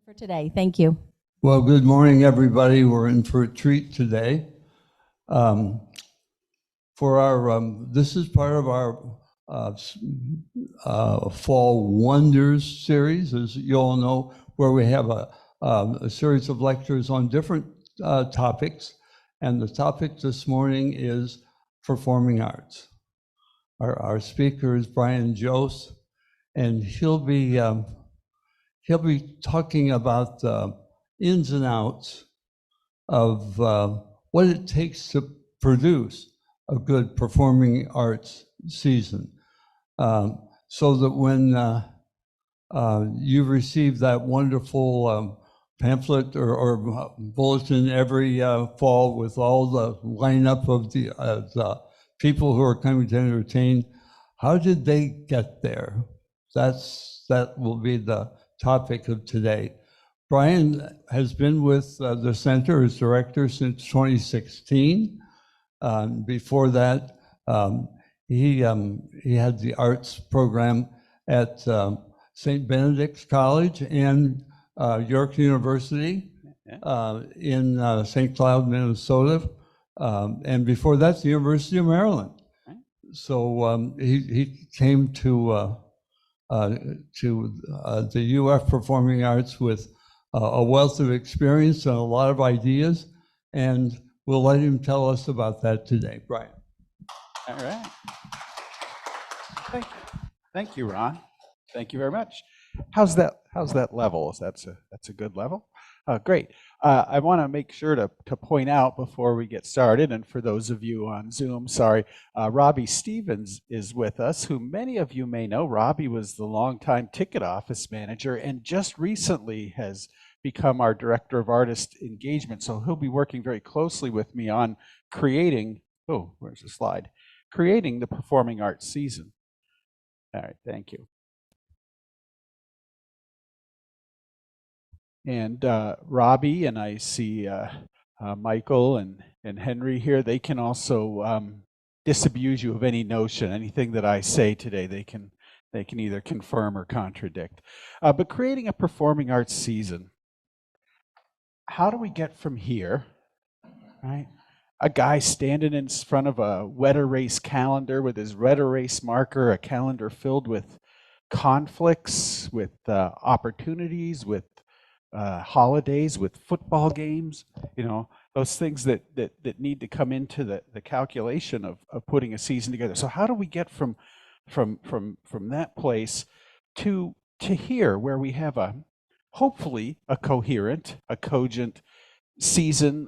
for today. Thank you. Well, good morning, everybody. We're in for a treat today. This is part of our Fall Wonders series, as you all know, where we have a series of lectures on different topics. And the topic this morning is performing arts. Our speaker is Brian Jose, and he'll be talking about the ins and outs of what it takes to produce a good performing arts season, so that when you receive that wonderful pamphlet or bulletin every fall with all the lineup of the people who are coming to entertain, how did they get there? That will be the topic of today. Brian has been with the center as director since 2016. Before that, he had the arts program at St. Benedict's College and York University in St. Cloud, Minnesota. And before that, the University of Maryland. So he came to the UF Performing Arts with a wealth of experience and a lot of ideas, and we'll let him tell us about that today. Brian. All right. Thank you, Ron. Thank you very much. How's that level? That's a good level. Great. I want to make sure to point out before we get started, and for those of you on Zoom, sorry, Robbie Stevens is with us, who many of you may know. Robbie was the longtime ticket office manager and just recently has become our director of artist engagement. So he'll be working very closely with me on creating, where's the slide? Creating the performing arts season. All right, thank you. And Robbie, and I see Michael and Henry here, they can also disabuse you of any notion, anything that I say today, they can either confirm or contradict. But creating a performing arts season, how do we get from here, right? A guy standing in front of a wet erase calendar with his red erase marker, a calendar filled with conflicts, with opportunities, with holidays, with football games, those things that need to come into the calculation of putting a season together. So how do we get from that place to here, where we have hopefully a coherent, a cogent season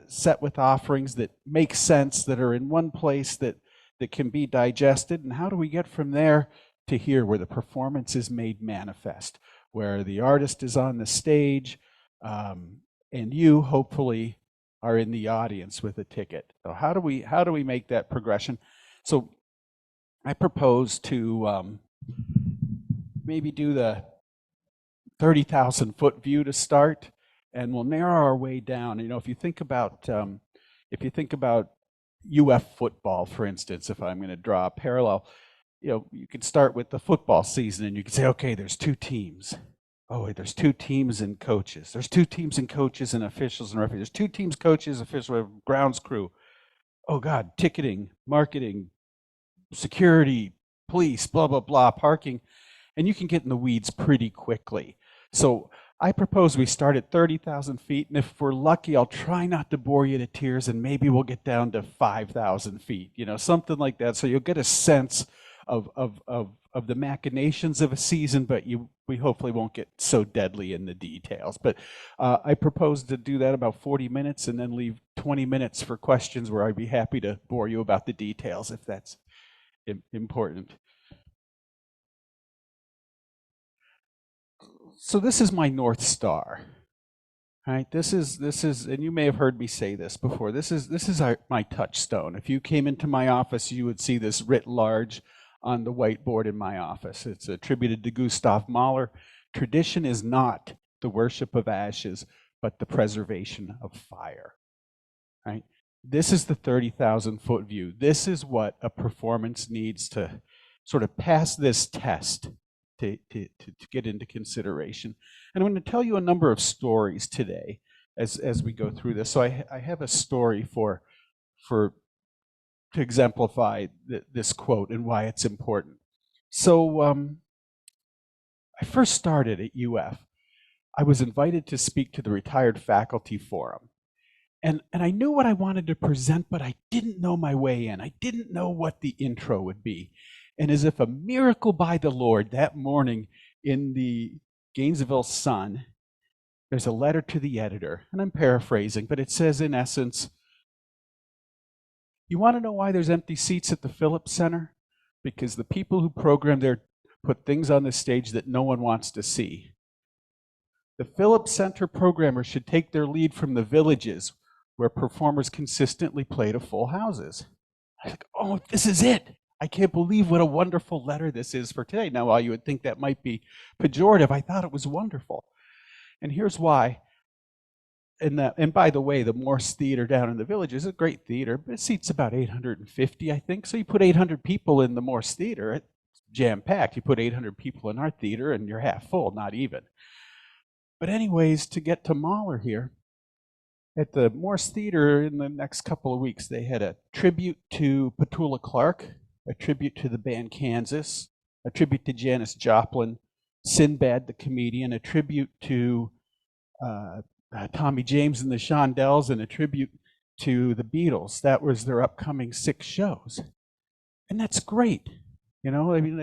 set with offerings that make sense, that are in one place, that can be digested? And how do we get from there to here, where the performance is made manifest, where the artist is on the stage, and you hopefully are in the audience with a ticket? So how do we make that progression? So I propose to maybe do the 30,000 foot view to start, and we'll narrow our way down. If you think about UF football, for instance, if I'm going to draw a parallel, you could start with the football season and you could say, okay, there's two teams. Oh, there's two teams and coaches. There's two teams and coaches and officials and referees. There's two teams, coaches, officials, grounds crew. Oh God, ticketing, marketing, security, police, blah, blah, blah, parking. And you can get in the weeds pretty quickly. So I propose we start at 30,000 feet, and if we're lucky, I'll try not to bore you to tears, and maybe we'll get down to 5,000 feet, something like that. So you'll get a sense of the machinations of a season, but we hopefully won't get so deadly in the details. But I propose to do that about 40 minutes and then leave 20 minutes for questions, where I'd be happy to bore you about the details if that's important. So this is my North Star. Right, this is, and you may have heard me say this before. This is my touchstone. If you came into my office, you would see this writ large on the whiteboard in my office. It's attributed to Gustav Mahler. Tradition is not the worship of ashes, but the preservation of fire. Right? This is the 30,000 foot view. This is what a performance needs to sort of pass this test to get into consideration. And I'm going to tell you a number of stories today as we go through this. So I have a story for to exemplify this quote and why it's important. So I first started at UF. I was invited to speak to the Retired Faculty Forum. And I knew what I wanted to present, but I didn't know my way in. I didn't know what the intro would be. And as if a miracle by the Lord, that morning in the Gainesville Sun, there's a letter to the editor. And I'm paraphrasing, but it says in essence, you want to know why there's empty seats at the Phillips Center? Because the people who program there put things on the stage that no one wants to see. The Phillips Center programmers should take their lead from the villages where performers consistently play to full houses. I was like, oh, this is it. I can't believe what a wonderful letter this is for today. Now, while you would think that might be pejorative, I thought it was wonderful. And here's why. And by the way, the Morse Theater down in the village is a great theater, but it seats about 850, I think. So you put 800 people in the Morse Theater, it's jam-packed. You put 800 people in our theater, and you're half full, not even. But anyways, to get to Mahler here, at the Morse Theater in the next couple of weeks, they had a tribute to Petula Clark, a tribute to the band Kansas, a tribute to Janis Joplin, Sinbad the comedian, a tribute to Tommy James and the Shondells, and a tribute to the Beatles. That was their upcoming 6 shows. And that's great. You know, I mean,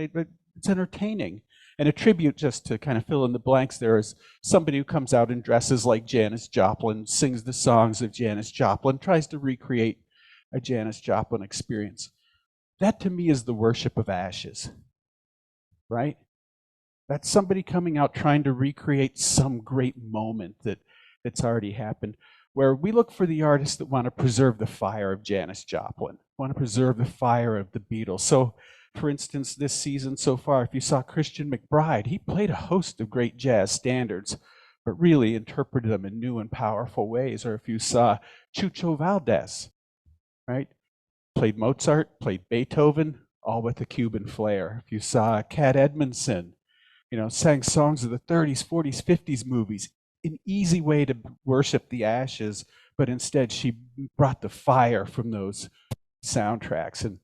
it's entertaining. And a tribute, just to kind of fill in the blanks, there is somebody who comes out and dresses like Janis Joplin, sings the songs of Janis Joplin, tries to recreate a Janis Joplin experience. That to me is the worship of ashes, right? That's somebody coming out trying to recreate some great moment that's already happened, where we look for the artists that want to preserve the fire of Janis Joplin, want to preserve the fire of the Beatles. So, for instance, this season so far, if you saw Christian McBride, he played a host of great jazz standards, but really interpreted them in new and powerful ways. Or if you saw Chucho Valdez, right? Played Mozart, played Beethoven, all with a Cuban flair. If you saw Cat Edmondson, you know, sang songs of the 30s, 40s, 50s movies, an easy way to worship the ashes, but instead she brought the fire from those soundtracks and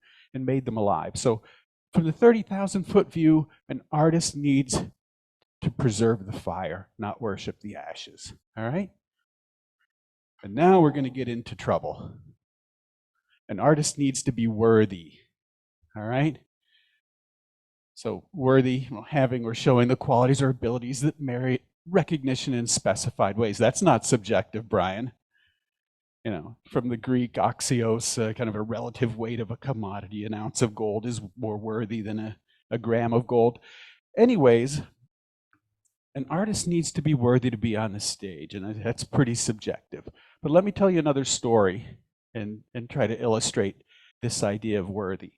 made them alive. So from the 30,000-foot view, an artist needs to preserve the fire, not worship the ashes. All right? And now we're going to get into trouble. An artist needs to be worthy. All right? So worthy, having or showing the qualities or abilities that merit recognition in specified ways. That's not subjective, Brian. You know, from the Greek axios, kind of a relative weight of a commodity. An ounce of gold is more worthy than a gram of gold. Anyways, an artist needs to be worthy to be on the stage, and that's pretty subjective. But let me tell you another story and try to illustrate this idea of worthy.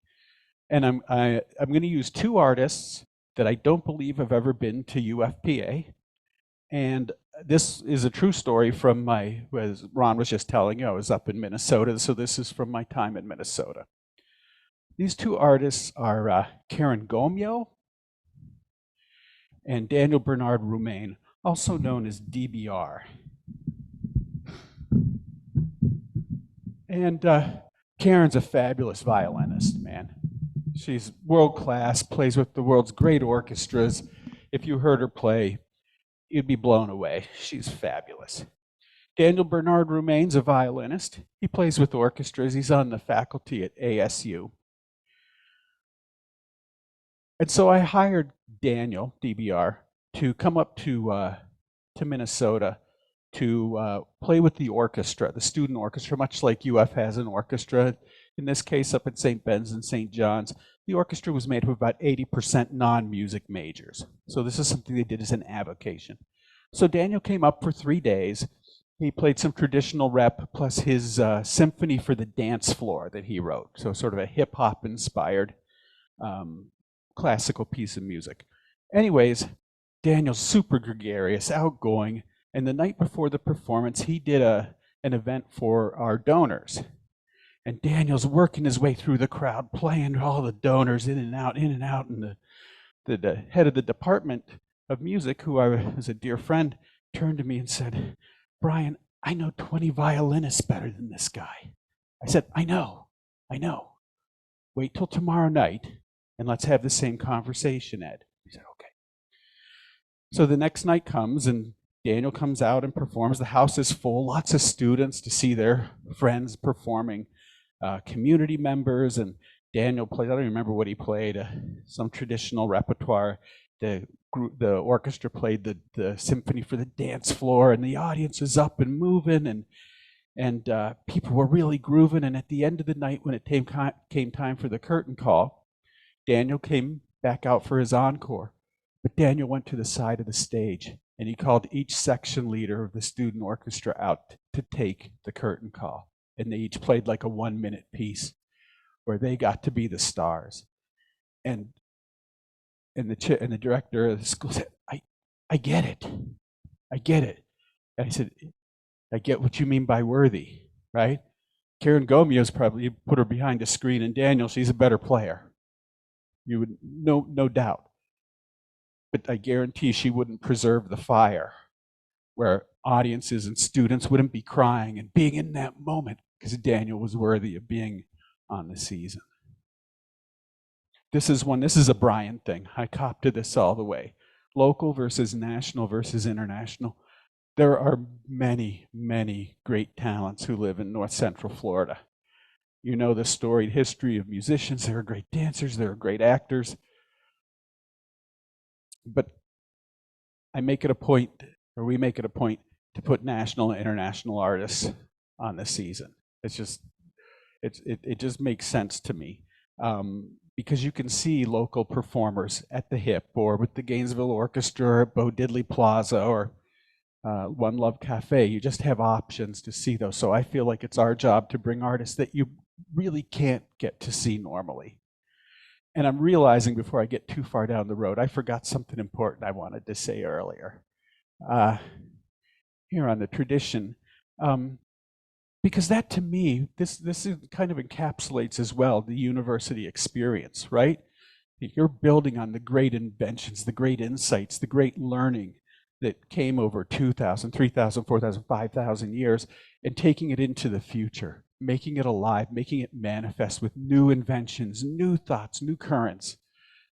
And I'm going to use 2 artists that I don't believe have ever been to UFPA. And this is a true story from as Ron was just telling you, I was up in Minnesota, so this is from my time in Minnesota. These 2 artists are Karen Gomyo and Daniel Bernard Roumain, also known as DBR. And Karen's a fabulous violinist, man. She's world-class, plays with the world's great orchestras. If you heard her play, you'd be blown away. She's fabulous. Daniel Bernard Roumain's a violinist. He plays with orchestras. He's on the faculty at ASU. And so I hired Daniel, DBR, to come up to Minnesota to play with the orchestra, the student orchestra, much like UF has an orchestra. In this case, up at St. Ben's and St. John's, the orchestra was made of about 80% non-music majors. So this is something they did as an avocation. So Daniel came up for 3 days. He played some traditional rep plus his symphony for the dance floor that he wrote. So sort of a hip-hop inspired classical piece of music. Anyways, Daniel's super gregarious, outgoing, and the night before the performance, he did an event for our donors. And Daniel's working his way through the crowd, playing all the donors in and out, and the head of the department of music, who I was a dear friend, turned to me and said, "Brian, I know 20 violinists better than this guy." I said, I know. Wait till tomorrow night and let's have the same conversation, Ed." He said, okay. So the next night comes and Daniel comes out and performs. The house is full, lots of students to see their friends performing, community members, and Daniel played, I don't even remember what he played, some traditional repertoire. The orchestra played the symphony for the dance floor, and the audience is up and moving, and people were really grooving. And at the end of the night, when it came time for the curtain call, Daniel came back out for his encore. But Daniel went to the side of the stage, and he called each section leader of the student orchestra out to take the curtain call. And they each played like a 1-minute piece where they got to be the stars. And the director of the school said, I get it. And I said, I get what you mean by worthy, right? Karen Gomez probably put her behind a screen, and Daniel, she's a better player. You would, no doubt. But I guarantee she wouldn't preserve the fire where audiences and students wouldn't be crying and being in that moment because Daniel was worthy of being on the season. This is a Brian thing. I cop to this all the way. Local versus national versus international. There are many, many great talents who live in North Central Florida. You know the storied history of musicians. There are great dancers. There are great actors. But we make it a point to put national and international artists on the season. It just makes sense to me. Because you can see local performers at the Hip or with the Gainesville Orchestra or at Bo Diddley Plaza or One Love Cafe. You just have options to see those. So I feel like it's our job to bring artists that you really can't get to see normally. And I'm realizing before I get too far down the road, I forgot something important I wanted to say earlier. Here on the tradition, because that to me, this kind of encapsulates as well the university experience, right? You're building on the great inventions, the great insights, the great learning that came over 2,000, 3,000, 4,000, 5,000 years and taking it into the future, making it alive, making it manifest with new inventions, new thoughts, new currents.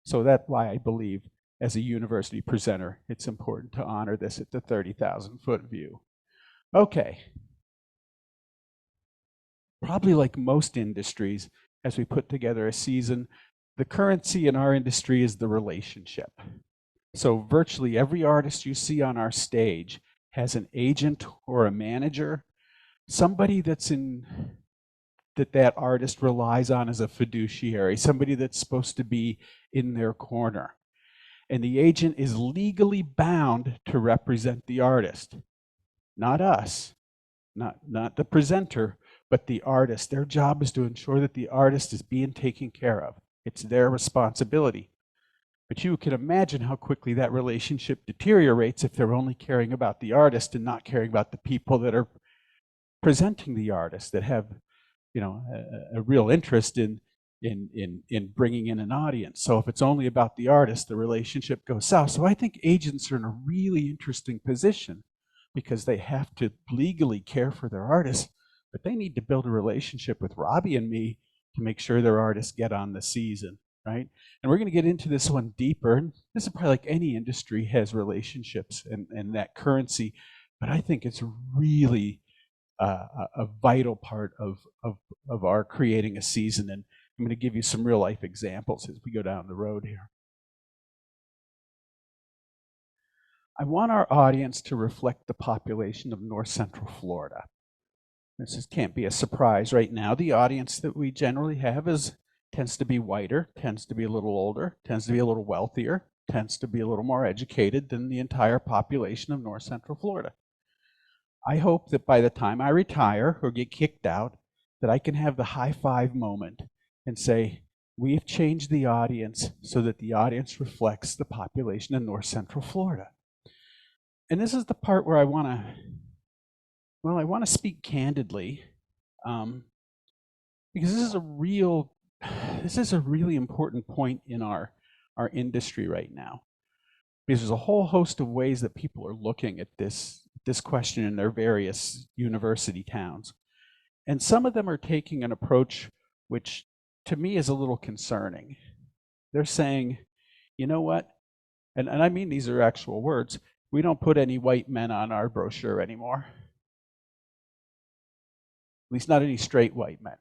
So that's why I believe as a university presenter, it's important to honor this at the 30,000-foot view. Okay. Probably like most industries, as we put together a season, the currency in our industry is the relationship. So virtually every artist you see on our stage has an agent or a manager, somebody that artist relies on as a fiduciary, somebody that's supposed to be in their corner. And the agent is legally bound to represent the artist, not us, not the presenter, but the artist. Their job is to ensure that the artist is being taken care of. It's their responsibility. But you can imagine how quickly that relationship deteriorates if they're only caring about the artist and not caring about the people that are presenting the artist, that have, a real interest in bringing in an audience. So if it's only about the artist, the relationship goes south. So I think agents are in a really interesting position because they have to legally care for their artists, but they need to build a relationship with Robbie and me to make sure their artists get on the season, right? And we're going to get into this one deeper. And this is probably like any industry has relationships and that currency, but I think it's really a vital part of our creating a season. And I'm going to give you some real life examples as we go down the road here. I want our audience to reflect the population of North Central Florida. This can't be a surprise right now. The audience that we generally have tends to be whiter, tends to be a little older, tends to be a little wealthier, tends to be a little more educated than the entire population of North Central Florida. I hope that by the time I retire or get kicked out, that I can have the high five moment and say, we've changed the audience so that the audience reflects the population in North Central Florida. And this is the part where I want to speak candidly, because this is a really important point in our our industry right now. Because there's a whole host of ways that people are looking at this question in their various university towns. And some of them are taking an approach which to me is a little concerning. They're saying, you know what? And I mean these are actual words. We don't put any white men on our brochure anymore. At least not any straight white men,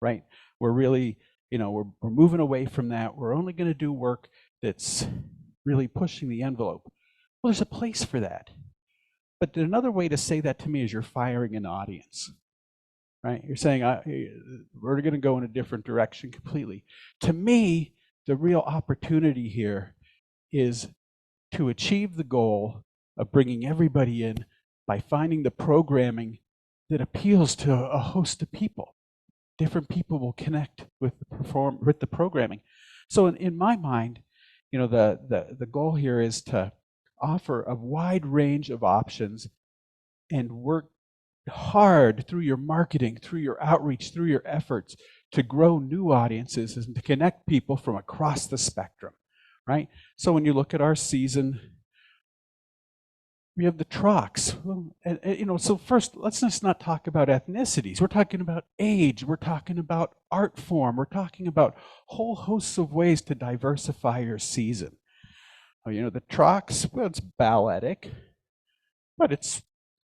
right? We're really, we're moving away from that. We're only going to do work that's really pushing the envelope. Well, there's a place for that. But another way to say that to me is you're firing an audience, right? You're saying, we're going to go in a different direction completely. To me, the real opportunity here is to achieve the goal of bringing everybody in by finding the programming that appeals to a host of people. Different people will connect with the programming. So in my mind, the goal here is to offer a wide range of options and work hard through your marketing, through your outreach, through your efforts to grow new audiences and to connect people from across the spectrum, right? So when you look at our season, we have the Trucks. So first, let's just not talk about ethnicities. We're talking about age. We're talking about art form. We're talking about whole hosts of ways to diversify your season. The Trucks, well, it's balletic, but it's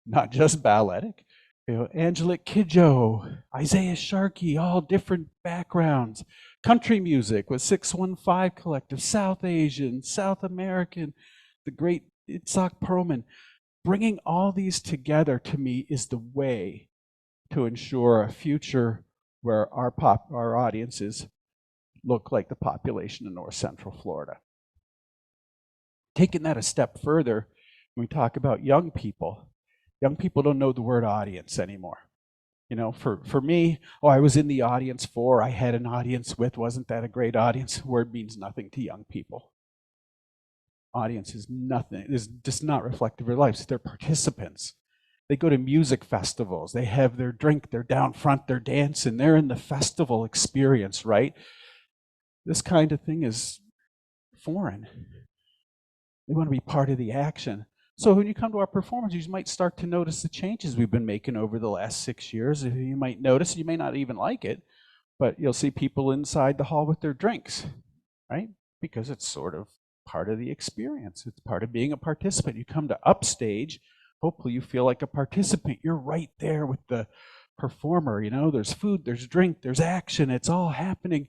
not just balletic. Angelique Kidjo, Isaiah Sharkey, all different backgrounds. Country music with 615 Collective, South Asian, South American, the great Itzhak Perlman. Bringing all these together, to me, is the way to ensure a future where our audiences look like the population in North Central Florida. Taking that a step further, when we talk about young people don't know the word audience anymore. For me, I was in the audience for, I had an audience with, wasn't that a great audience? Word means nothing to young people. Audience is nothing, is just not reflective of their lives. They're participants. They go to music festivals, they have their drink, they're down front, they're dancing, they're in the festival experience, right? This kind of thing is foreign. They want to be part of the action. So when you come to our performance, you might start to notice the changes we've been making over the last 6 years. You might notice, you may not even like it, but you'll see people inside the hall with their drinks, right? Because it's sort of part of the experience. It's part of being a participant. You come to Upstage, hopefully you feel like a participant. You're right there with the performer. There's food, there's drink, there's action. It's all happening.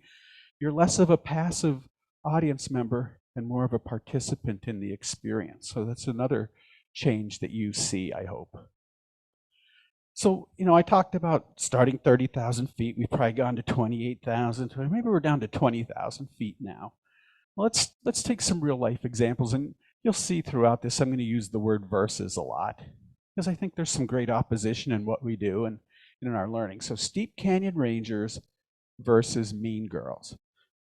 You're less of a passive audience member and more of a participant in the experience. So that's another change that you see, I hope. So, I talked about starting 30,000 feet. We've probably gone to 28,000. Maybe we're down to 20,000 feet now. Well, let's take some real life examples. And you'll see throughout this, I'm going to use the word versus a lot because I think there's some great opposition in what we do and in our learning. So Steep Canyon Rangers versus Mean Girls.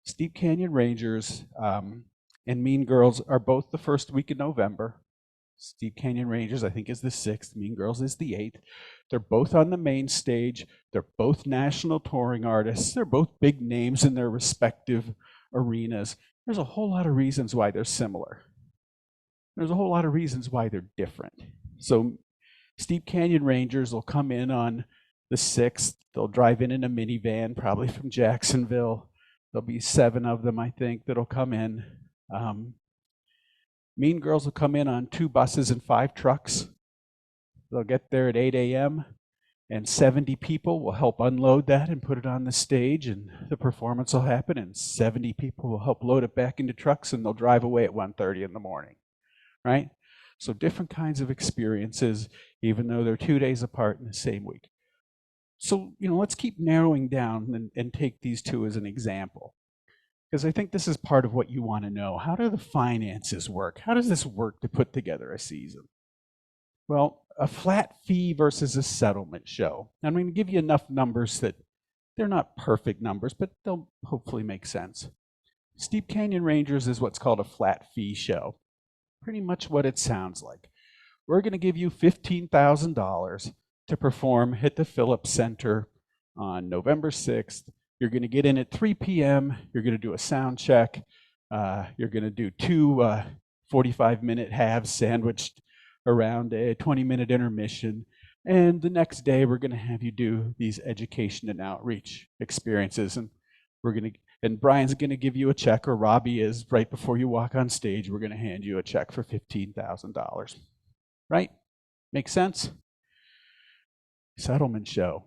Steep Canyon Rangers and Mean Girls are both the first week in November. Steep Canyon Rangers, I think, is the 6th. Mean Girls is the 8th. They're both on the main stage. They're both national touring artists. They're both big names in their respective arenas. There's a whole lot of reasons why they're similar. There's a whole lot of reasons why they're different. So Steep Canyon Rangers will come in on the 6th. They'll drive in a minivan, probably from Jacksonville. There'll be 7 of them, I think, that'll come in. Mean Girls will come in on 2 buses and 5 trucks. They'll get there at 8 a.m. and 70 people will help unload that and put it on the stage, and the performance will happen, and 70 people will help load it back into trucks, and they'll drive away at 1:30 in the morning, right? So different kinds of experiences, even though they're 2 days apart in the same week. So, let's keep narrowing down and take these 2 as an example. Because I think this is part of what you want to know. How do the finances work? How does this work to put together a season? Well, a flat fee versus a settlement show. I'm going to give you enough numbers that they're not perfect numbers, but they'll hopefully make sense. Steep Canyon Rangers is what's called a flat fee show. Pretty much what it sounds like. We're going to give you $15,000 to perform at the Phillips Center on November 6th. You're going to get in at 3 p.m. You're going to do a sound check. You're going to do two 45-minute halves sandwiched around a 20-minute intermission. And the next day, we're going to have you do these education and outreach experiences. And Brian's going to give you a check, or Robbie is, right before you walk on stage. We're going to hand you a check for $15,000. Right? Make sense? Settlement show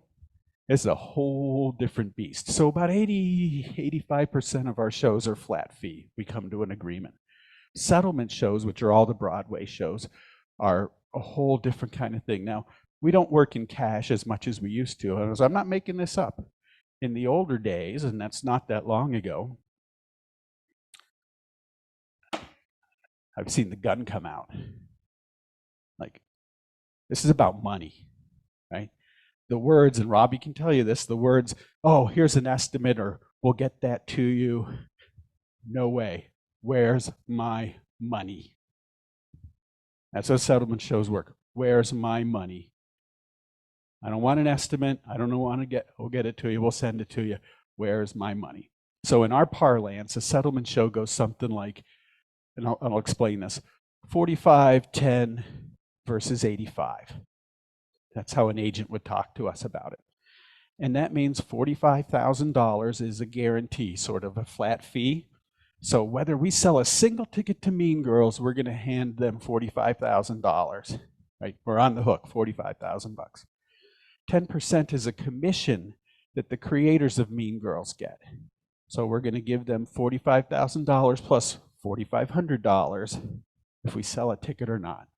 is a whole different beast. So about 85% of our shows are flat fee. We come to an agreement. Settlement shows, which are all the Broadway shows, are a whole different kind of thing. Now, we don't work in cash as much as we used to. I'm not making this up. In the older days, and that's not that long ago, I've seen the gun come out. Like, this is about money, right? The words, and Robbie can tell you this, the words, oh, here's an estimate, or we'll get that to you. No way. Where's my money? That's how settlement shows work. Where's my money? I don't want an estimate. I don't want to get, we'll get it to you. We'll send it to you. Where's my money? So in our parlance, a settlement show goes something like, and I'll explain this, 45-10 versus 85. That's how an agent would talk to us about it. And that means $45,000 is a guarantee, sort of a flat fee. So whether we sell a single ticket to Mean Girls, we're going to hand them $45,000. Right? We're on the hook, $45,000. 10% is a commission that the creators of Mean Girls get. So we're going to give them $45,000 plus $4,500 if we sell a ticket or not.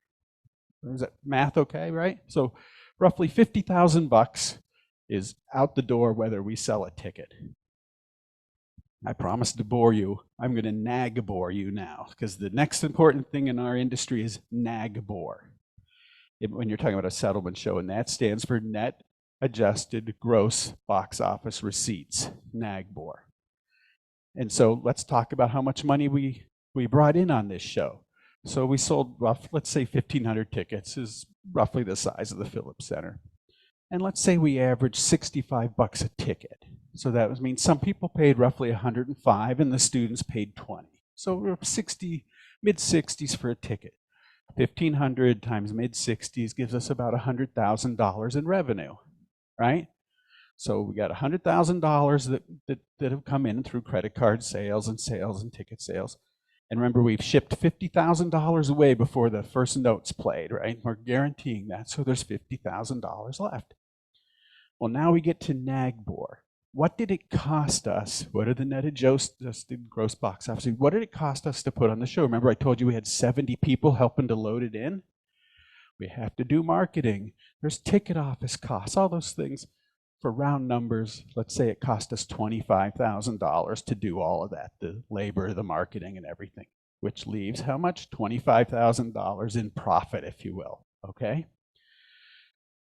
Is that math okay, right? So roughly $50,000 is out the door whether we sell a ticket. I promised to bore you. I'm going to nag bore you now, because the next important thing in our industry is nag bore. When you're talking about a settlement show, and that stands for net adjusted gross box office receipts, NAGBOR. And so let's talk about how much money we brought in on this show. So we sold, let's say 1,500 tickets is roughly the size of the Phillips Center. And let's say we averaged $65 a ticket. So that means some people paid roughly $105 and the students paid $20. So we're mid-60s for a ticket. 1,500 times mid-60s gives us about $100,000 in revenue, right? So we got $100,000 that have come in through credit card sales and ticket sales. And remember, we've shipped $50,000 away before the first note's played, right? We're guaranteeing that, so there's $50,000 left. Well, now we get to NAGBOR. What did it cost us? What are the net adjusted gross box office? What did it cost us to put on the show? Remember, I told you we had 70 people helping to load it in? We have to do marketing. There's ticket office costs, all those things. For round numbers, let's say it cost us $25,000 to do all of that, the labor, the marketing, and everything, which leaves how much? $25,000 in profit, if you will, okay?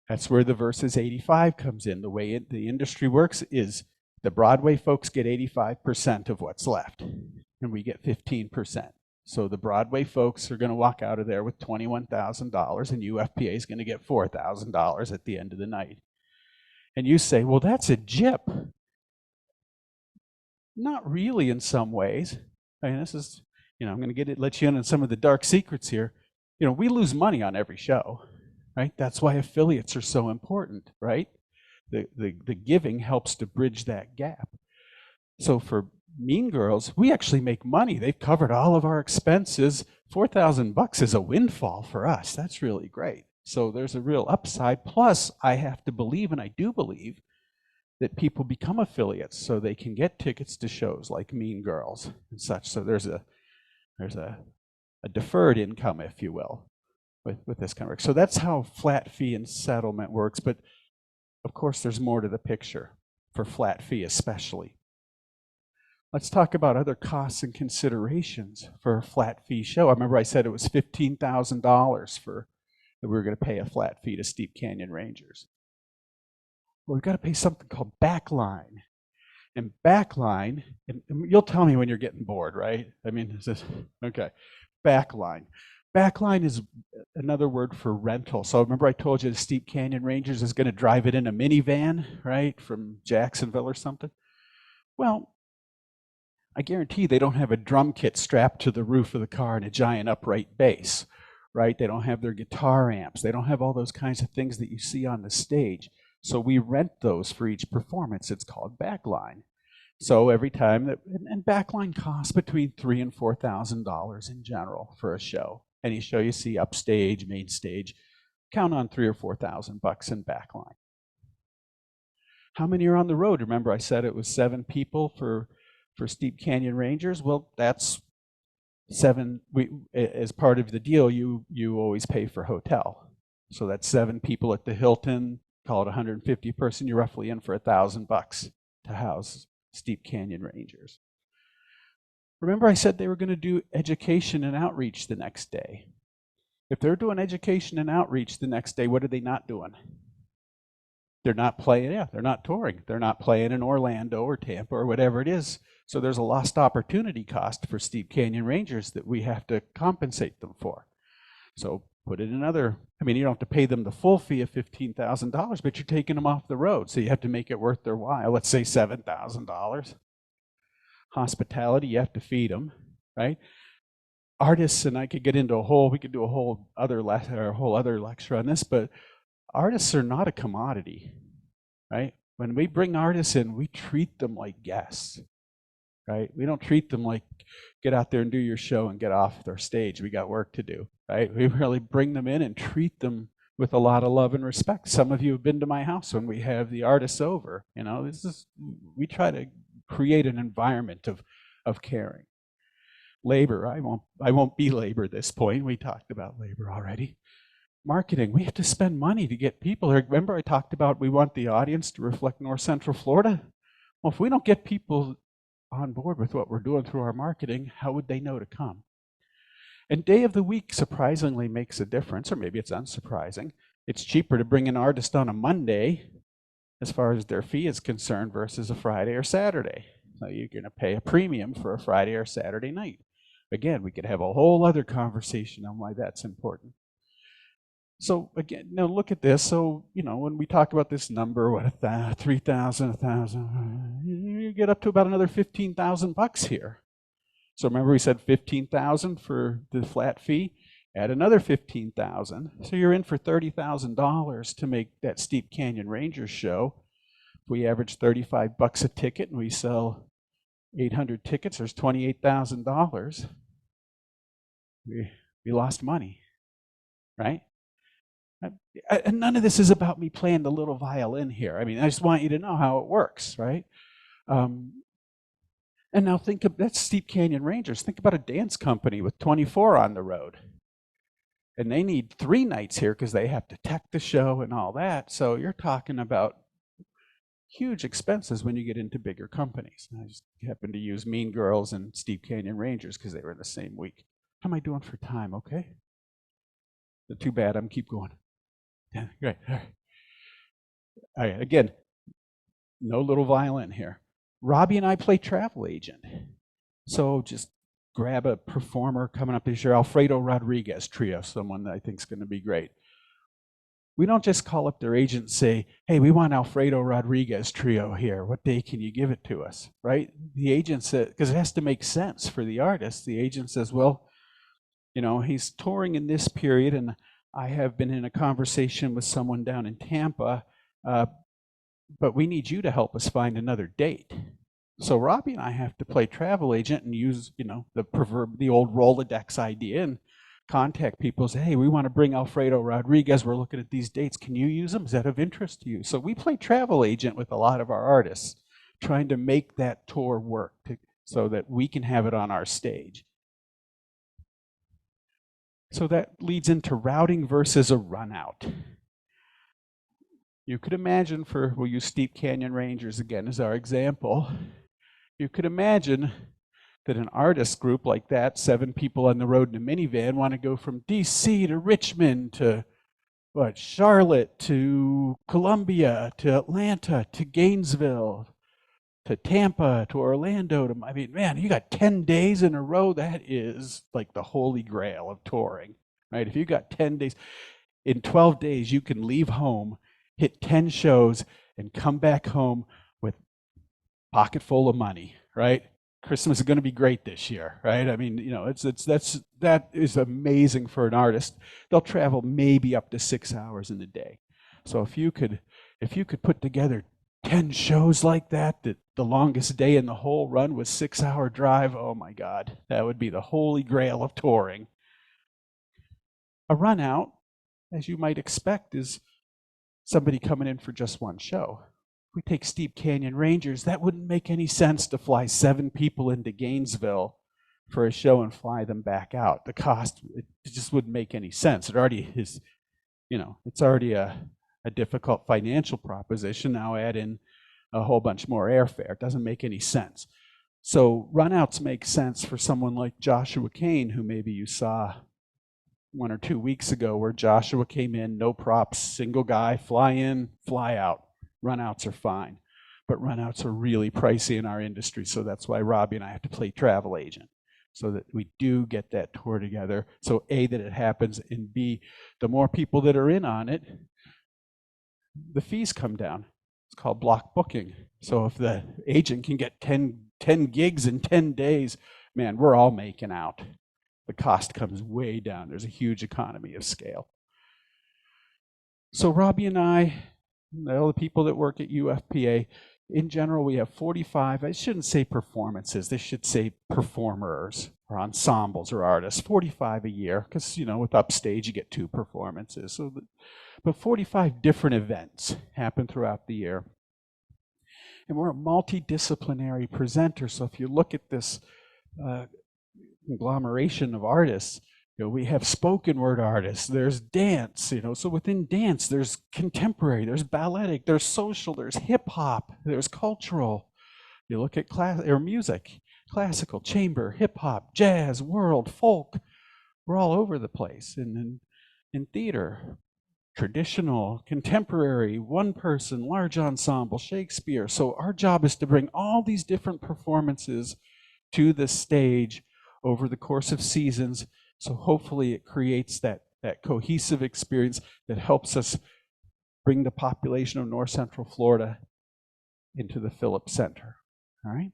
That's where the versus 85 comes in. The way the industry works is the Broadway folks get 85% of what's left, and we get 15%. So the Broadway folks are going to walk out of there with $21,000, and UFPA is going to get $4,000 at the end of the night. And you say, well, that's a jip. Not really in some ways. I mean, this is, I'm going to let you in on some of the dark secrets here. We lose money on every show, right? That's why affiliates are so important, right? The giving helps to bridge that gap. So for Mean Girls, we actually make money. They've covered all of our expenses. $4,000 is a windfall for us. That's really great. So there's a real upside. Plus, I have to believe, and I do believe, that people become affiliates so they can get tickets to shows like Mean Girls and such. So there's a deferred income, if you will, with this kind of work. So that's how flat fee and settlement works. But of course, there's more to the picture for flat fee especially. Let's talk about other costs and considerations for a flat fee show. I remember I said it was $15,000 for that we were going to pay a flat fee to Steep Canyon Rangers. Well, we've got to pay something called backline. And backline, and you'll tell me when you're getting bored, right? I mean, is this, okay, backline. Backline is another word for rental. So remember I told you the Steep Canyon Rangers is going to drive it in a minivan, right, from Jacksonville or something? Well, I guarantee they don't have a drum kit strapped to the roof of the car and a giant upright bass, right? They don't have their guitar amps. They don't have all those kinds of things that you see on the stage. So we rent those for each performance. It's called backline. So every time that, and backline costs between $3,000 and $4,000 in general for a show. Any show you see upstage, main stage, count on $3,000 or $4,000 in backline. How many are on the road? Remember, I said it was 7 people for Steep Canyon Rangers. Well, that's 7. As part of the deal, you always pay for hotel. So that's 7 people at the Hilton. Call it 150 person. You're roughly in for $1,000 to house Steep Canyon Rangers. Remember, I said they were going to do education and outreach the next day. If they're doing education and outreach the next day, what are they not doing? They're not playing, they're not touring. They're not playing in Orlando or Tampa or whatever it is. So there's a lost opportunity cost for Steep Canyon Rangers that we have to compensate them for. So put it another, you don't have to pay them the full fee of $15,000, but you're taking them off the road. So you have to make it worth their while. Let's say $7,000. Hospitality, you have to feed them, right? Artists, and I could get into we could do a whole other lecture on this, but artists are not a commodity, right? When we bring artists in, we treat them like guests, right? We don't treat them like, get out there and do your show and get off their stage. We got work to do, right? We really bring them in and treat them with a lot of love and respect. Some of you have been to my house when we have the artists over. We try to create an environment of caring. Labor, I won't belabor this point. We talked about labor already. Marketing, we have to spend money to get people. Remember I talked about we want the audience to reflect North Central Florida? Well, if we don't get people on board with what we're doing through our marketing, how would they know to come? And day of the week surprisingly makes a difference, or maybe it's unsurprising. It's cheaper to bring an artist on a Monday as far as their fee is concerned versus a Friday or Saturday. So you're going to pay a premium for a Friday or Saturday night. Again, we could have a whole other conversation on why that's important. So again, now look at this. So, when we talk about this number, what, 3,000, 1,000, you get up to about another $15,000 here. So remember we said 15,000 for the flat fee, add another 15,000. So you're in for $30,000 to make that Steep Canyon Rangers show. If we average $35 a ticket and we sell 800 tickets, there's $28,000. We lost money, right? And none of this is about me playing the little violin here. I just want you to know how it works, right? And now think of that's Steep Canyon Rangers. Think about a dance company with 24 on the road. And they need 3 nights here because they have to tech the show and all that. So you're talking about huge expenses when you get into bigger companies. I just happened to use Mean Girls and Steep Canyon Rangers because they were in the same week. How am I doing for time? Okay. Too bad. I'm keep going. Yeah, great. All right. Again, no little violin here. Robbie and I play travel agent. So just grab a performer coming up this year, Alfredo Rodriguez Trio, someone that I think is going to be great. We don't just call up their agent and say, hey, we want Alfredo Rodriguez Trio here. What day can you give it to us, right? The agent said, because it has to make sense for the artist, the agent says, well, he's touring in this period, and I have been in a conversation with someone down in Tampa, but we need you to help us find another date. So Robbie and I have to play travel agent and use, the old Rolodex idea and contact people and say, hey, we want to bring Alfredo Rodriguez. We're looking at these dates. Can you use them? Is that of interest to you? So we play travel agent with a lot of our artists, trying to make that tour work so that we can have it on our stage. So that leads into routing versus a run out. You could imagine we'll use Steep Canyon Rangers again as our example. You could imagine that an artist group like that, 7 people on the road in a minivan, want to go from DC to Richmond to Charlotte to Columbia to Atlanta to Gainesville to Tampa to Orlando to, man, you got 10 days in a row. That is like the holy grail of touring, right? If you got 10 days, in 12 days, you can leave home, hit 10 shows, and come back home with a pocket full of money, right? Christmas is going to be great this year, right? I mean, that is amazing for an artist. They'll travel maybe up to 6 hours in a day. So if you could put together 10 shows like that the longest day in the whole run was 6-hour drive, oh my God, that would be the holy grail of touring. A run out, as you might expect, is somebody coming in for just one show. If we take Steep Canyon Rangers, that wouldn't make any sense to fly 7 people into Gainesville for a show and fly them back out. The cost, it just wouldn't make any sense. It already is, it's already a difficult financial proposition. Now add in a whole bunch more airfare. It doesn't make any sense. So runouts make sense for someone like Joshua Kane, who maybe you saw 1 or 2 weeks ago, where Joshua came in, no props, single guy, fly in, fly out. Runouts are fine, but runouts are really pricey in our industry. So that's why Robbie and I have to play travel agent, so that we do get that tour together. So A, that it happens, and B, the more people that are in on it, the fees come down. It's called block booking. So if the agent can get 10 gigs in 10 days, man, we're all making out. The cost comes way down. There's a huge economy of scale. So Robbie and I, all the people that work at UFPA, in general, we have 45, I shouldn't say performances, they should say performers or ensembles or artists, 45 a year, because, with Upstage, you get 2 performances. But 45 different events happen throughout the year. And we're a multidisciplinary presenter, so if you look at this conglomeration of artists, we have spoken word artists, there's dance, so within dance, there's contemporary, there's balletic, there's social, there's hip hop, there's cultural. You look at music, classical, chamber, hip hop, jazz, world, folk, we're all over the place. And in theater, traditional, contemporary, one person, large ensemble, Shakespeare. So our job is to bring all these different performances to the stage over the course of seasons. So hopefully it creates that cohesive experience that helps us bring the population of North Central Florida into the Phillips Center. All right.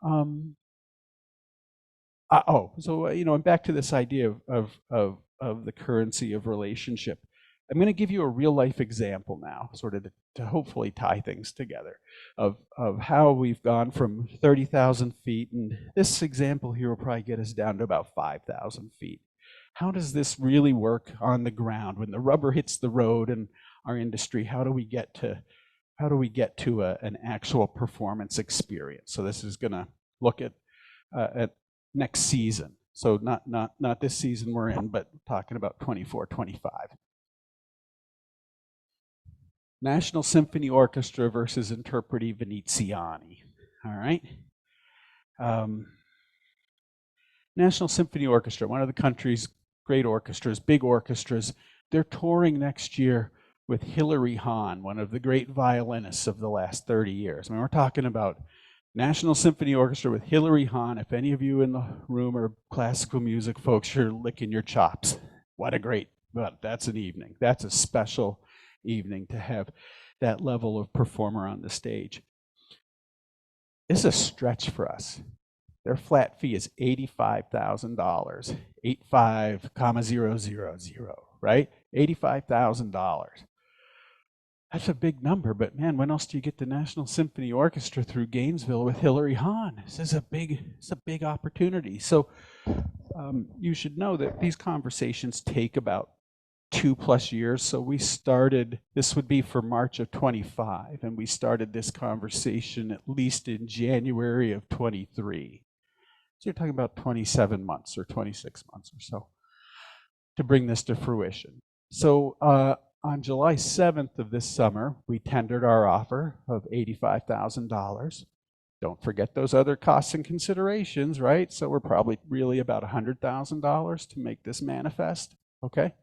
And back to this idea of the currency of relationship. I'm going to give you a real life example now, sort of to hopefully tie things together, of how we've gone from 30,000 feet, and this example here will probably get us down to about 5,000 feet. How does this really work on the ground when the rubber hits the road in our industry? How do we get to an actual performance experience? So this is going to look at next season. So not this season we're in, but talking about 24, 25. National Symphony Orchestra versus Interpreti Veneziani. All right. National Symphony Orchestra, one of the country's great orchestras, big orchestras. They're touring next year with Hilary Hahn, one of the great violinists of the last 30 years. I mean, we're talking about National Symphony Orchestra with Hilary Hahn. If any of you in the room are classical music folks, you're licking your chops. But that's an evening. That's a special evening to have that level of performer on the stage. It's a stretch for us. Their flat fee is $85,000, 85,000, right? $85,000. That's a big number, but man, when else do you get the National Symphony Orchestra through Gainesville with Hilary Hahn? This is a big opportunity. So you should know that these conversations take about 2+ years. So we started, this would be for March of 25, and we started this conversation at least in January of 23. So you're talking about 27 months or 26 months or so to bring this to fruition. So on July 7th of this summer, we tendered our offer of $85,000. Don't forget those other costs and considerations, right? So we're probably really about $100,000 to make this manifest, okay?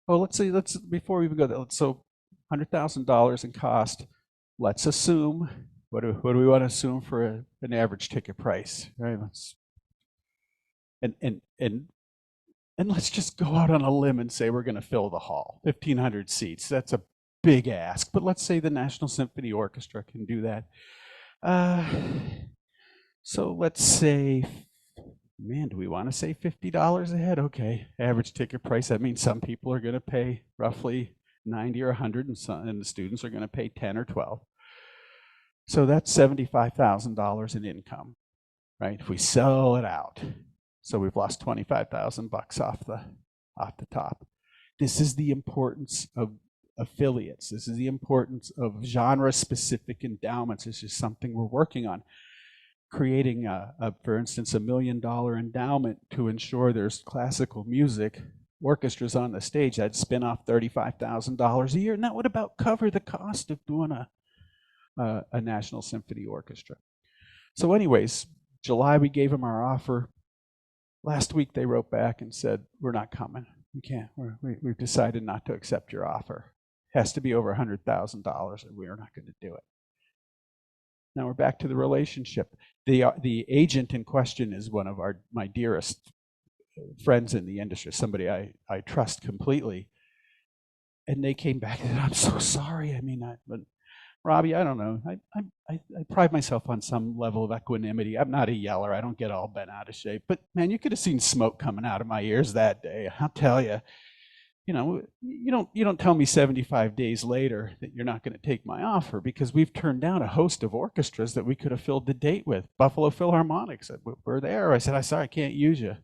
Well, let's before we even go there, so $100,000 in cost. Let's assume, what do we want to assume for an average ticket price, right? And let's just go out on a limb and say we're going to fill the hall, 1,500 seats. That's big ask, but let's say the National Symphony Orchestra can do that. So let's say, man, do we want to say $50 a head? Okay, average ticket price. That means some people are going to pay roughly 90 or 100, and the students are going to pay 10 or 12. So that's $75,000 in income, right? If we sell it out, so we've lost $25,000 off the top. This is the importance of affiliates. This is the importance of genre-specific endowments. This is something we're working on. Creating, for instance, $1 million endowment to ensure there's classical music orchestras on the stage. That'd spin off $35,000 a year, and that would about cover the cost of doing a National Symphony Orchestra. So anyways, July we gave them our offer. Last week they wrote back and said, we're not coming. We can't. We've decided not to accept your offer. It has to be over $100,000 or we are not going to do it. Now we're back to the relationship. The agent in question is one of my dearest friends in the industry, somebody I trust completely. And they came back and said, I'm so sorry. I mean, but Robbie, I don't know. I pride myself on some level of equanimity. I'm not a yeller. I don't get all bent out of shape. But man, you could have seen smoke coming out of my ears that day. I'll tell you. You know, you don't tell me 75 days later that you're not going to take my offer, because we've turned down a host of orchestras that we could have filled the date with. Buffalo Philharmonic said, we're there. I said, I'm sorry, I can't use you.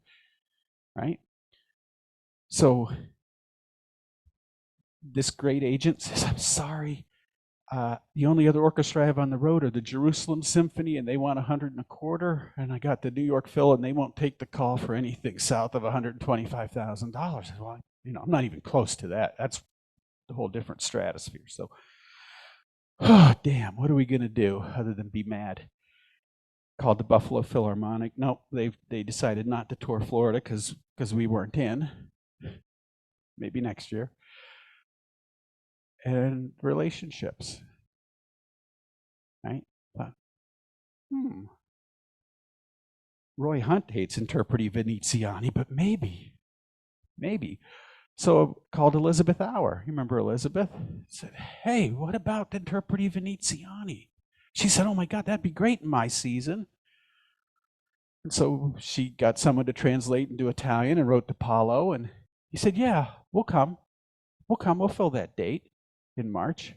Right? So this great agent says, I'm sorry. The only other orchestra I have on the road are the Jerusalem Symphony, and they want $125,000. And I got the New York Phil, and they won't take the call for anything south of $125,000. Well, I'm not even close to that. That's the whole different stratosphere. So, oh, damn, what are we going to do other than be mad? Called the Buffalo Philharmonic. Nope, they decided not to tour Florida because we weren't in. Maybe next year. And relationships, right? Roy Hunt hates Interpreti Veneziani, but maybe. So I called Elizabeth Auer. You remember Elizabeth? Said, hey, what about Interpreti Veneziani? She said, oh my God, that'd be great in my season. And so she got someone to translate into Italian and wrote to Paolo, and he said, yeah, we'll come. We'll fill that date in March.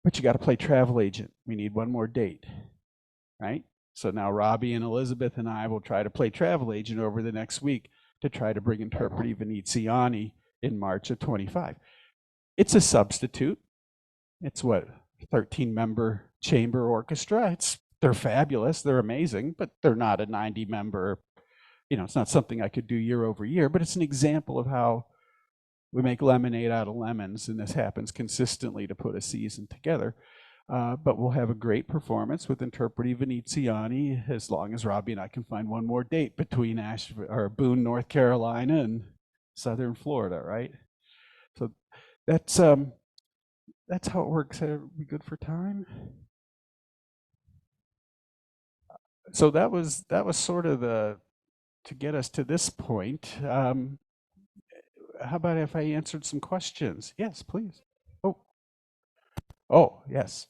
But you got to play travel agent. We need one more date, right? So now Robbie and Elizabeth and I will try to play travel agent over the next week to try to bring Interpreti Veneziani in March of 25. It's a substitute. It's 13-member chamber orchestra. They're fabulous. They're amazing, but they're not a 90-member. It's not something I could do year over year, but it's an example of how we make lemonade out of lemons, and this happens consistently to put a season together. But we'll have a great performance with Interpreti Veneziani as long as Robbie and I can find one more date between Boone, North Carolina, and Southern Florida, right? So that's how it works. Are we good for time? So that was sort of to get us to this point. How about if I answered some questions? Yes, please. Oh, yes.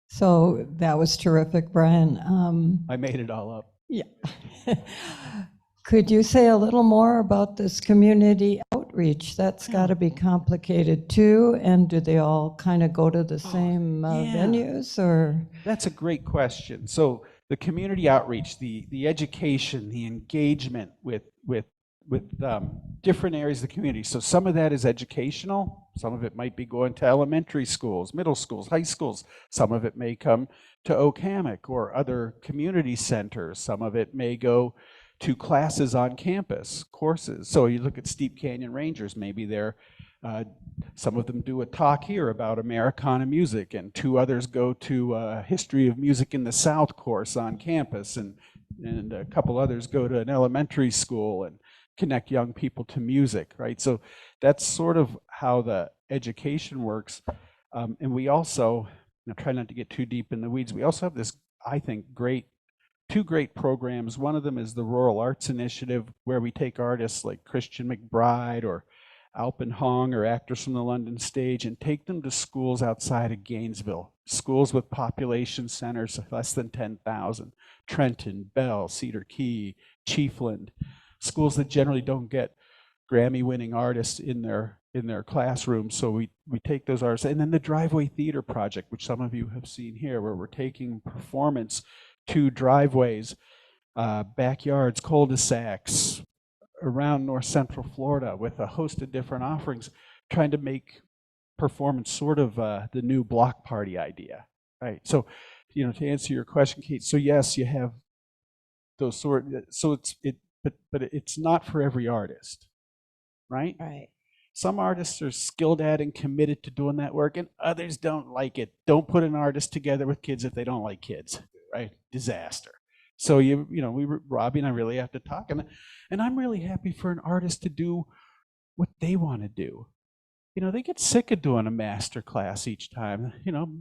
So that was terrific, Brian. I made it all up. Yeah. Could you say a little more about this community outreach? That's got to be complicated too. And do they all kind of go to the same venues, or? That's a great question. So the community outreach, the education, the engagement with different areas of the community. So some of that is educational. Some of it might be going to elementary schools, middle schools, high schools. Some of it may come to Okamic or other community centers. Some of it may go to classes on campus, courses. So you look at Steep Canyon Rangers, maybe some of them do a talk here about Americana music, and 2 others go to a History of Music in the South course on campus, and a couple others go to an elementary school and connect young people to music, right? So that's sort of how the education works. And we also, try not to get too deep in the weeds, we also have this, I think, great two great programs. One of them is the Rural Arts Initiative, where we take artists like Christian McBride or Alpen Hong or actors from the London Stage and take them to schools outside of Gainesville, schools with population centers of less than 10,000, Trenton, Bell, Cedar Key, Chiefland, schools that generally don't get Grammy-winning artists in their classrooms. So we take those artists. And then the Driveway Theater Project, which some of you have seen here, where we're taking performance to driveways, backyards, cul-de-sacs, around North Central Florida with a host of different offerings, trying to make performance sort of the new block party idea, right? So, to answer your question, Kate, so yes, you have those but it's not for every artist, right? Right. Some artists are skilled at and committed to doing that work, and others don't like it. Don't put an artist together with kids if they don't like kids, right? Disaster. So Robbie and I really have to talk, and I'm really happy for an artist to do what they want to do. They get sick of doing a master class each time.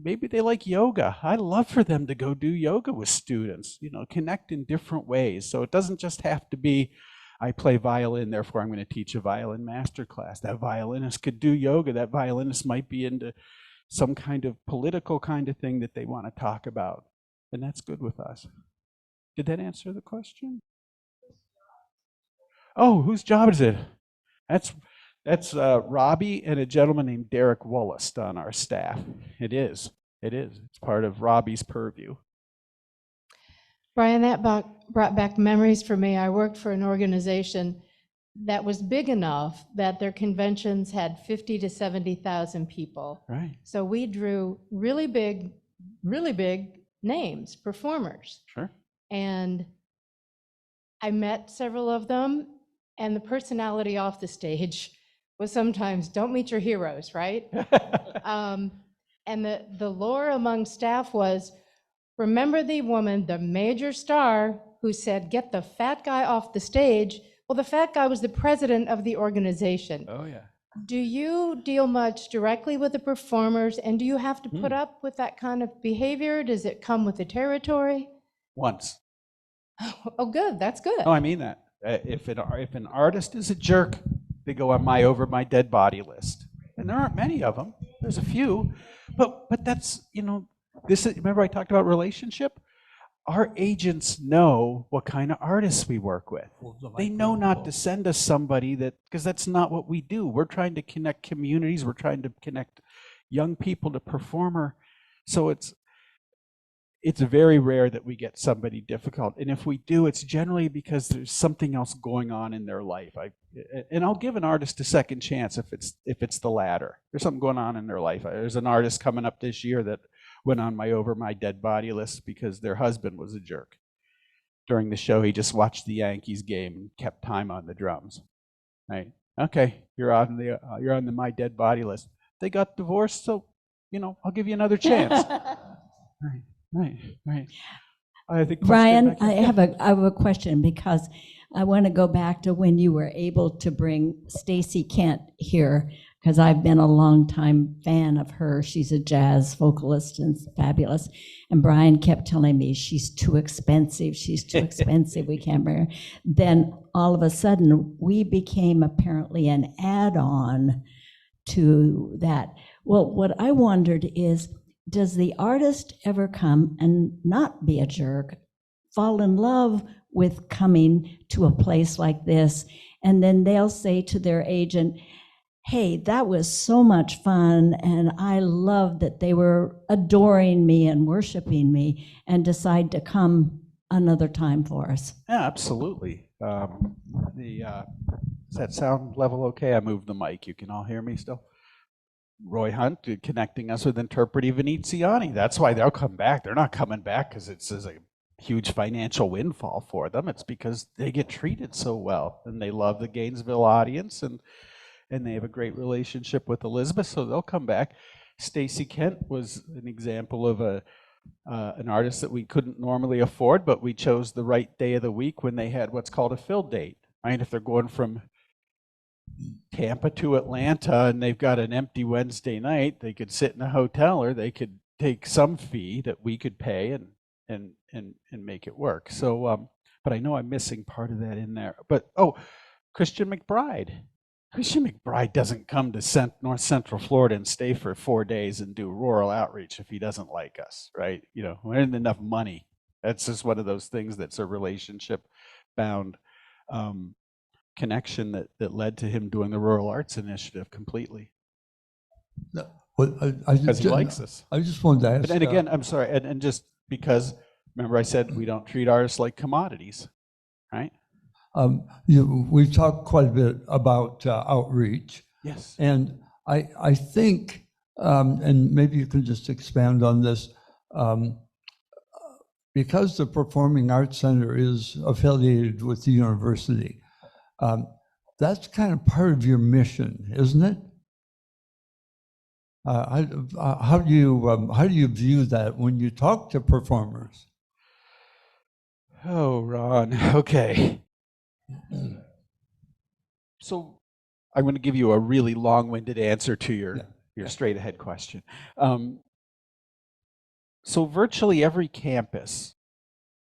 Maybe they like yoga. I love for them to go do yoga with students. Connect in different ways. So it doesn't just have to be, I play violin, therefore I'm going to teach a violin master class. That violinist could do yoga. That violinist might be into some kind of political kind of thing that they want to talk about, and that's good with us. Did that answer the question? Oh, whose job is it? That's Robbie and a gentleman named Derek Wollist on our staff. It is. It's part of Robbie's purview. Brian, that brought back memories for me. I worked for an organization that was big enough that their conventions had 50 to 70,000 people. Right. So we drew really big names, performers. Sure. And I met several of them, and the personality off the stage was sometimes, don't meet your heroes, right? And the lore among staff was, remember the woman, the major star, who said, get the fat guy off the stage? Well, the fat guy was the president of the organization. Oh, yeah. Do you deal much directly with the performers, and do you have to put up with that kind of behavior? Does it come with the territory? Once. Oh, good. That's good. No, I mean that. If an artist is a jerk, they go on my over my dead body list. And there aren't many of them. There's a few. But that's, remember I talked about relationship? Our agents know what kind of artists we work with. They know not to send us somebody because that's not what we do. We're trying to connect communities. We're trying to connect young people to performer. So it's very rare that we get somebody difficult. And if we do, it's generally because there's something else going on in their life. And I'll give an artist a second chance if it's the latter. There's something going on in their life. There's an artist coming up this year that went on my over my dead body list because their husband was a jerk. During the show, he just watched the Yankees game and kept time on the drums. Right? Okay, you're on the my dead body list. They got divorced, so I'll give you another chance. Right. I think Brian, I have a question, because I want to go back to when you were able to bring Stacy Kent here, because I've been a long-time fan of her. She's a jazz vocalist and fabulous. And Brian kept telling me, she's too expensive. We can't bring her. Then all of a sudden, we became apparently an add-on to that. Well, what I wondered is, does the artist ever come and not be a jerk, fall in love with coming to a place like this, and then they'll say to their agent, hey, that was so much fun, and I loved that they were adoring me and worshiping me, and decide to come another time for us? Yeah, absolutely. Does that sound level okay? I moved the mic. You can all hear me still? Roy Hunt connecting us with Interpreti Veneziani. That's why they'll come back. They're not coming back because it's a huge financial windfall for them. It's because they get treated so well, and they love the Gainesville audience, and they have a great relationship with Elizabeth, so they'll come back. Stacy Kent was an example of an artist that we couldn't normally afford, but we chose the right day of the week when they had what's called a fill date. Right? If they're going from Tampa to Atlanta and they've got an empty Wednesday night, they could sit in a hotel, or they could take some fee that we could pay and and make it work. So, but I know I'm missing part of that in there. But Christian McBride. Christian McBride doesn't come to North Central Florida and stay for 4 days and do rural outreach if he doesn't like us, right? You know, we didn't enough money. That's just one of those things that's a relationship bound connection that led to him doing the Rural Arts Initiative completely. No, well, Because he likes us. I just wanted to ask. And again, I'm sorry, and just because, remember I said we don't treat artists like commodities, right? We've talked quite a bit about outreach, Yes. and I think, and maybe you can just expand on this, because the Performing Arts Center is affiliated with the university, that's kind of part of your mission, isn't it? How do you view that when you talk to performers? Oh, Ron. Okay. So I'm going to give you a really long-winded answer to your straight-ahead question. So virtually every campus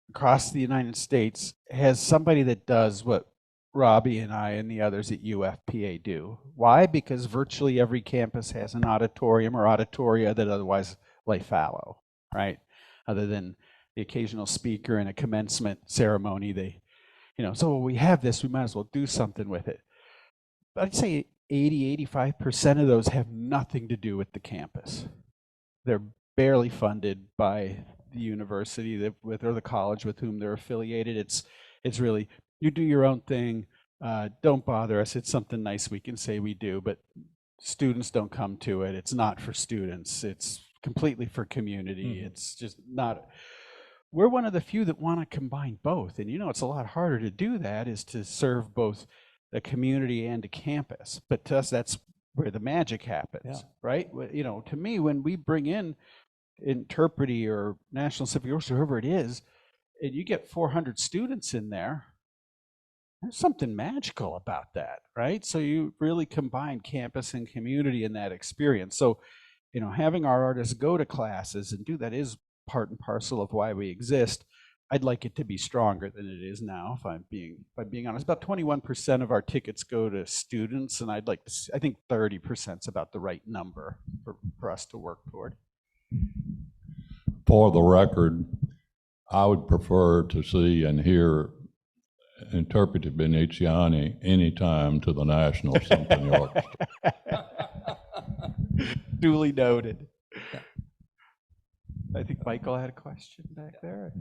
across the United States has somebody that does what Robbie and I and the others at UFPA do. Why? Because virtually every campus has an auditorium or auditoria that otherwise lay fallow, right? Other than the occasional speaker in a commencement ceremony, so we have this, we might as well do something with it. But I'd say 80-85% of those have nothing to do with the campus. They're barely funded by the university or the college with whom they're affiliated. It's really, you do your own thing, don't bother us, it's something nice we can say we do, but students don't come to it. It's not for students, it's completely for community. It's just not. We're one of the few that want to combine both, and it's a lot harder to do that, is to serve both the community and a campus. But to us, that's where the magic happens, right? To me, when we bring in Interprety or National Symphony Orchestra, whoever it is, and you get 400 students in there, there's something magical about that, right? So you really combine campus and community in that experience. So, having our artists go to classes and do that is part and parcel of why we exist. I'd like it to be stronger than it is now, if I'm being honest. About 21% of our tickets go to students, and I think 30% is about the right number for us to work toward. For the record, I would prefer to see and hear Interpreti Veneziani anytime to the National Symphony Orchestra. Duly noted. I think Michael had a question back there.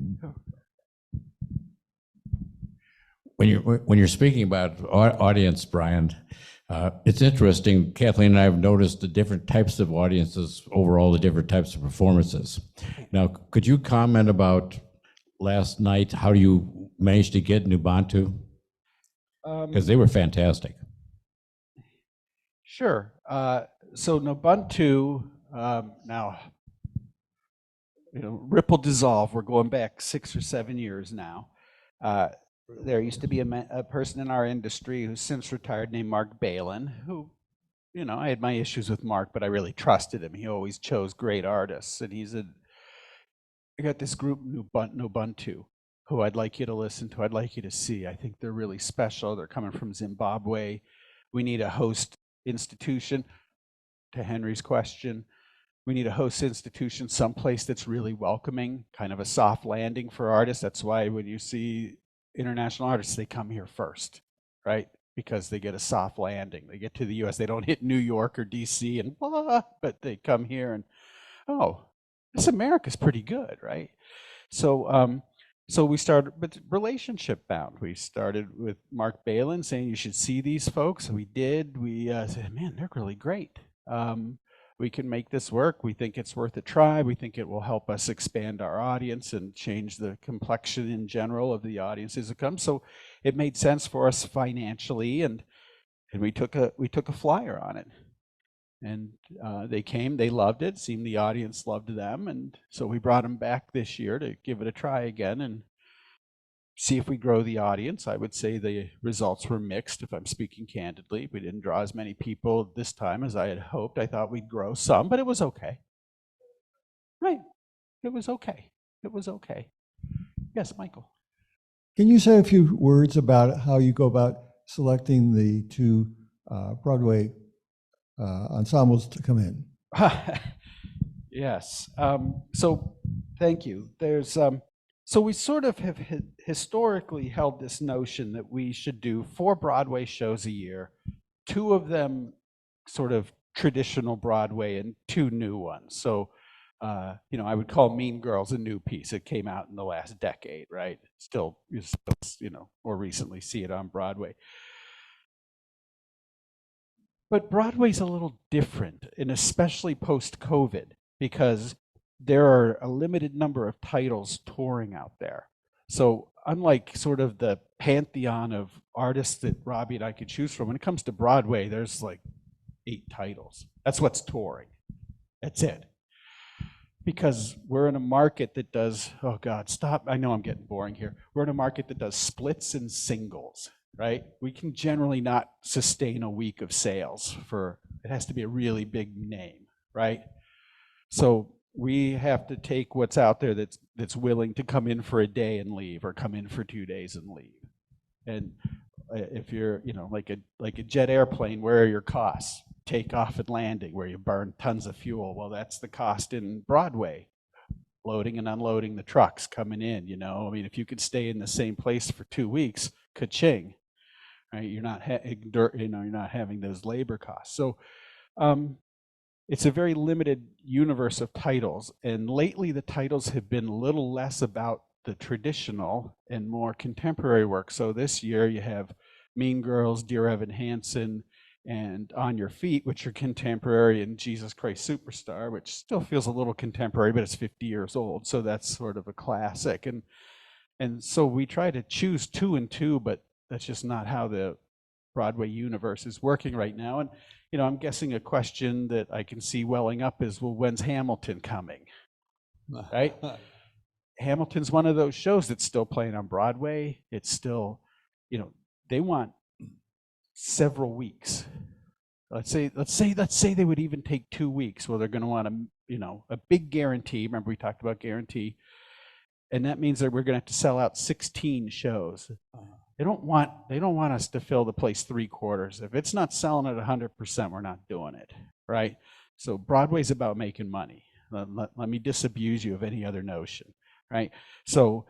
When you're speaking about audience, Brian, it's interesting. Kathleen and I have noticed the different types of audiences over all the different types of performances. Now, could you comment about last night? How do you manage to get Nubantu? Because they were fantastic. Sure. So Nubuntu now. Ripple dissolve. We're going back 6 or 7 years now. There used to be a person in our industry who's since retired named Mark Balin, who, I had my issues with Mark, but I really trusted him. He always chose great artists. And I got this group, Nubuntu, who I'd like you to listen to. I'd like you to see. I think they're really special. They're coming from Zimbabwe. We need a host institution, to Henry's question. We need a host institution, someplace that's really welcoming, kind of a soft landing for artists. That's why when you see international artists, they come here first, right? Because they get a soft landing. They get to the US, they don't hit New York or DC and blah, but they come here and, this America's pretty good, right? So we started, but relationship bound. We started with Mark Balin saying you should see these folks. We did. We said, man, they're really great. We can make this work. We think it's worth a try. We think it will help us expand our audience and change the complexion in general of the audiences that come. So it made sense for us financially, and we took a flyer on it. And they came, they loved it, seemed the audience loved them, and so we brought them back this year to give it a try again and see if we grow the audience. I would say the results were mixed, if I'm speaking candidly. We didn't draw as many people this time as I had hoped. I thought we'd grow some, but it was okay. Right. It was okay. It was okay. Yes, Michael. Can you say a few words about how you go about selecting the two Broadway ensembles to come in? Yes. So thank you. There's so we sort of have historically held this notion that we should do 4 Broadway shows a year, 2 of them sort of traditional Broadway and 2 new ones. So you know, I would call Mean Girls a new piece. It came out in the last decade, right? Still, you know, more recently see it on Broadway. But Broadway's a little different, and especially post-COVID, because there are a limited number of titles touring out there. So unlike sort of the pantheon of artists that Robbie and I could choose from, when it comes to Broadway, there's like 8 titles. That's what's touring. That's it. Because we're in a market that does, oh God, stop. I know I'm getting boring here. We're in a market that does splits and singles, right? We can generally not sustain a week of sales for, it has to be a really big name, right? So we have to take what's out there that's willing to come in for a day and leave, or come in for 2 days and leave. And if you're, you know, like a jet airplane, where are your costs? Takeoff and landing, where you burn tons of fuel. Well, that's the cost in Broadway. Loading and unloading the trucks coming in, you know. I mean, if you could stay in the same place for 2 weeks, ka-ching, right? You're not, you're not having those labor costs. So it's a very limited universe of titles. And lately the titles have been a little less about the traditional and more contemporary work. So this year you have Mean Girls, Dear Evan Hansen, and On Your Feet, which are contemporary, and Jesus Christ Superstar, which still feels a little contemporary, but it's 50 years old. So that's sort of a classic. And so we try to choose 2 and 2, but that's just not how the Broadway universe is working right now. And, you know, I'm guessing a question that I can see welling up is, well, when's Hamilton coming? Right? Hamilton's one of those shows that's still playing on Broadway. It's still, you know, they want several weeks. Let's say they would even take 2 weeks. Well, they're going to want a big guarantee. Remember, we talked about guarantee, and that means that we're going to have to sell out 16 shows. They don't want us to fill the place 3/4. If it's not selling at 100%, we're not doing it, right? So Broadway's about making money. Let me disabuse you of any other notion, right? So,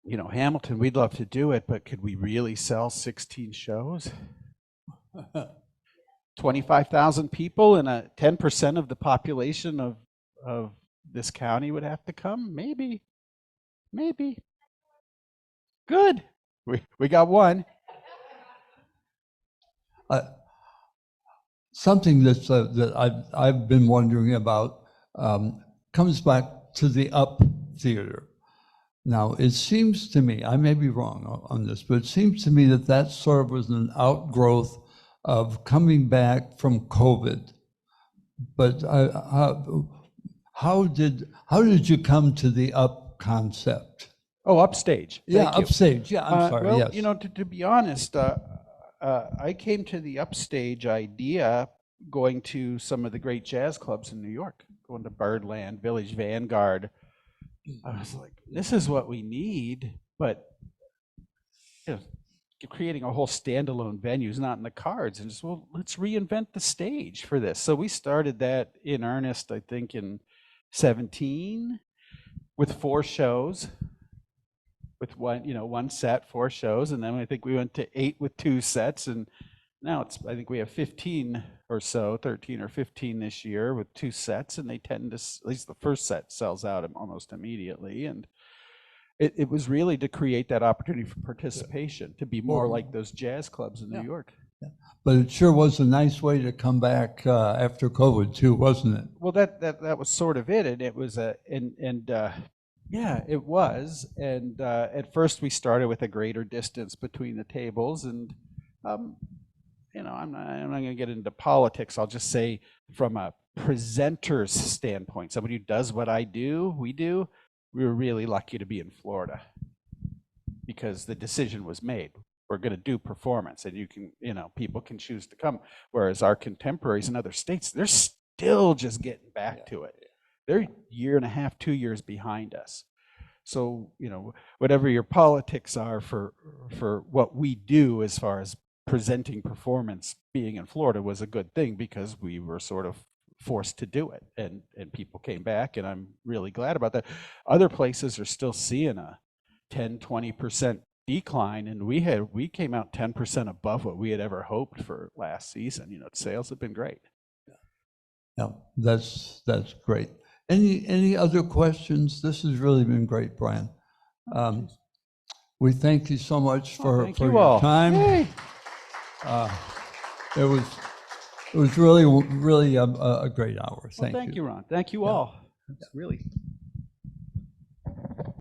you know, Hamilton, we'd love to do it, but could we really sell 16 shows? 25,000 people and 10% of the population of this county would have to come? Maybe. Good. We got one. Something that I've been wondering about comes back to the Up Theater. Now, it seems to me, I may be wrong on this, but it seems to me that sort of was an outgrowth of coming back from COVID. But how did you come to the Up concept? Oh, Upstage. Yeah, Thank you. Upstage. Yeah, I'm sorry. Well, yes. you know, to be honest, I came to the Upstage idea going to some of the great jazz clubs in New York, going to Birdland, Village Vanguard. I was like, this is what we need, but you know, creating a whole standalone venue is not in the cards. And just, well, let's reinvent the stage for this. So we started that in earnest, I think, in 2017 with 4 shows. With one set, 4 shows, and then I think we went to 8 with 2 sets, and now I think we have 15 or so, 13 or 15 this year with 2 sets, and they tend to, at least the first set sells out almost immediately, and it was really to create that opportunity for participation, to be more like those jazz clubs in New York. But it sure was a nice way to come back after COVID too, wasn't it? Well, that was sort of it, and it was yeah, it was. And at first we started with a greater distance between the tables. And, you know, I'm not going to get into politics. I'll just say from a presenter's standpoint, somebody who does what we were really lucky to be in Florida because the decision was made. We're going to do performance, and people can choose to come. Whereas our contemporaries in other states, they're still just getting back to it. They're 1.5 years, 2 years behind us. So, whatever your politics are for what we do as far as presenting performance, being in Florida was a good thing because we were sort of forced to do it, and people came back, and I'm really glad about that. Other places are still seeing a 10-20% decline, and we came out 10% above what we had ever hoped for last season. Sales have been great. Yeah, that's great. Any other questions? This has really been great, Brian. We thank you so much for thank you your all. time. Yay. It was really a great hour. Well, Thank you. Ron. Thank you all. It's really